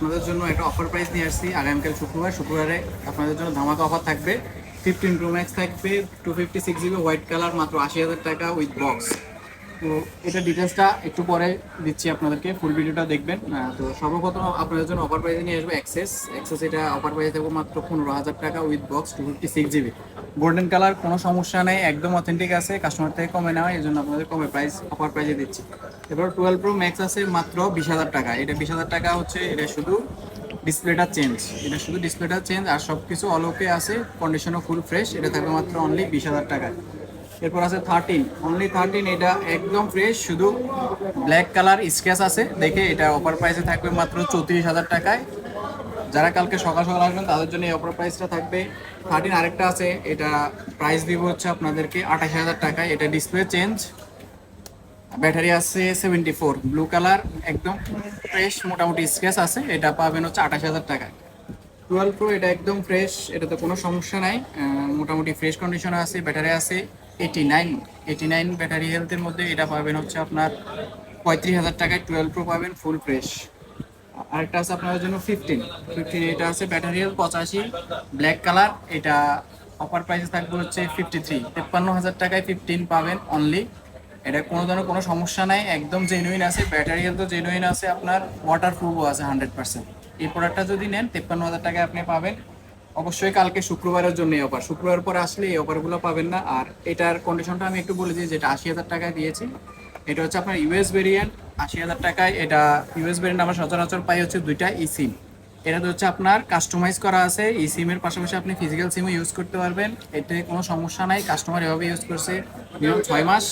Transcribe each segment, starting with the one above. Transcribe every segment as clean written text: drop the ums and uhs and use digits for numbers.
আপনাদের জন্য একটা অফার প্রাইস নিয়ে আসছি। আগামীকাল শুক্রবারে আপনাদের জন্য ধামাকা অফার থাকবে। 15 প্রো ম্যাক্স থাকবে, 256 GB হোয়াইট কালার, মাত্র 80,000 টাকা উইথ বক্স। তো এটা ডিটেলসটা একটু পরে দিচ্ছি আপনাদেরকে, ফুল ভিডিওটা দেখবেন। তো সর্বপ্রথম আপনাদের জন্য অফার প্রাইসে নিয়ে আসবো এক্সেস। এটা অফার প্রাইসে থাকবে মাত্র 15,000 টাকা with box, 256 GB golden colour. কোনো সমস্যা নেই, একদম অথেন্টিক আছে, কাস্টমার থেকে কমে নেওয়া, এই জন্য আপনাদের কমে প্রাইস অফার প্রাইসে দিচ্ছি। এবার 12 প্রো ম্যাক্স আছে মাত্র 20,000 টাকা। এটা 20,000 টাকা হচ্ছে, এটা শুধু ডিসপ্লেটা চেঞ্জ, আর সব কিছু অলোকে আছে, কন্ডিশনও ফুল ফ্রেশ। এটা থাকবে মাত্র অনলি 20,000 টাকায়। এরপর আছে 13, এটা একদম ফ্রেশ, শুধু ব্ল্যাক কালার স্ক্র্যাচ আছে দেখে এটা অফার প্রাইসে থাকবে মাত্র 34,000 টাকায়। যারা কালকে সকাল সকাল আসবেন তাদের জন্য এই অফার প্রাইসটা থাকবে। 13 আরেকটা আছে, এটা প্রাইস দিব হচ্ছে আপনাদেরকে 28,000 টাকায়। এটা ডিসপ্লে চেঞ্জ, ব্যাটারি আছে 74, ব্লু কালার, একদম ফ্রেশ, মোটামুটি স্ক্র্যাচ আছে, এটা পাবেন হচ্ছে 28,000 টাকায়। 12 প্রো এটা একদম ফ্রেশ, এটাতে কোনো সমস্যা নাই, মোটামুটি ফ্রেশ কন্ডিশনে আছে, ব্যাটারি আছে 89 ব্যাটারি হেলথের মধ্যে। এটা পাবেন হচ্ছে আপনার 35,000 টাকায়। 12 প্রো পাবেন ফুল ফ্রেশ। আরেকটা আছে আপনাদের জন্য 15, এটা আছে ব্যাটারি হেলথ 85, ব্ল্যাক কালার। এটা অফার প্রাইসে থাকবে হচ্ছে 53,000 টাকায় 15 পাবেন অনলি। এটা কোনো ধরনের কোনো সমস্যা নাই, একদম জেনুইন আছে, ব্যাটারি হেলথও জেনুইন আছে, আপনার ওয়াটার প্রুফও আছে 100%। এই প্রোডাক্টটা যদি নেন 53,000 টাকায় আপনি পাবেন। অবশ্যই কালকে শুক্রবারের জন্য এই অফার, শুক্রবার পরে আসলে এই অফারগুলো পাবেন না। আর এটার কন্ডিশনটা আমি একটু বলে দিই, যেটা 80,000 টাকায় দিয়েছি, এটা হচ্ছে আপনার ইউএস ভেরিয়েন্ট। 80,000 টাকায় এটা ইউএস ভেরিয়েন্ট আমরা সচরাচর পাই হচ্ছে দুইটা ই সিম। এটাতে হচ্ছে আপনার কাস্টমাইজ করা আছে, এই সিমের পাশাপাশি আপনি ফিজিক্যাল সিমও ইউজ করতে পারবেন, এতে কোনো সমস্যা নাই। কাস্টমার এভাবে ইউজ করছে মিনিমাম 6 মাস।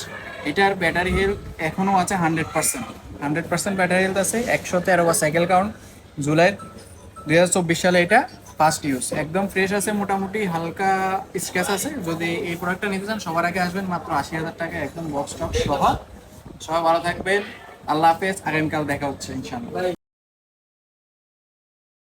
এটার ব্যাটারি হেলথ এখনও আছে 100% ব্যাটারি হেলথ আছে। 113 বা সাইকেল কাউন্ট, জুলাই 2024 সালে এটা ফার্স্ট ইউজ, একদম ফ্রেশ আছে, মোটামুটি হালকা স্ক্র্যাচ আছে। যদি এই প্রোডাক্টটা নিতে চান সবার আগে আসবেন মাত্র 80,000 টাকা, একদম বক্স টক সহ। সবাই ভালো থাকবেন, আল্লাহ হাফেজ, আগামীকাল দেখা হচ্ছে ইনশাআল্লাহ।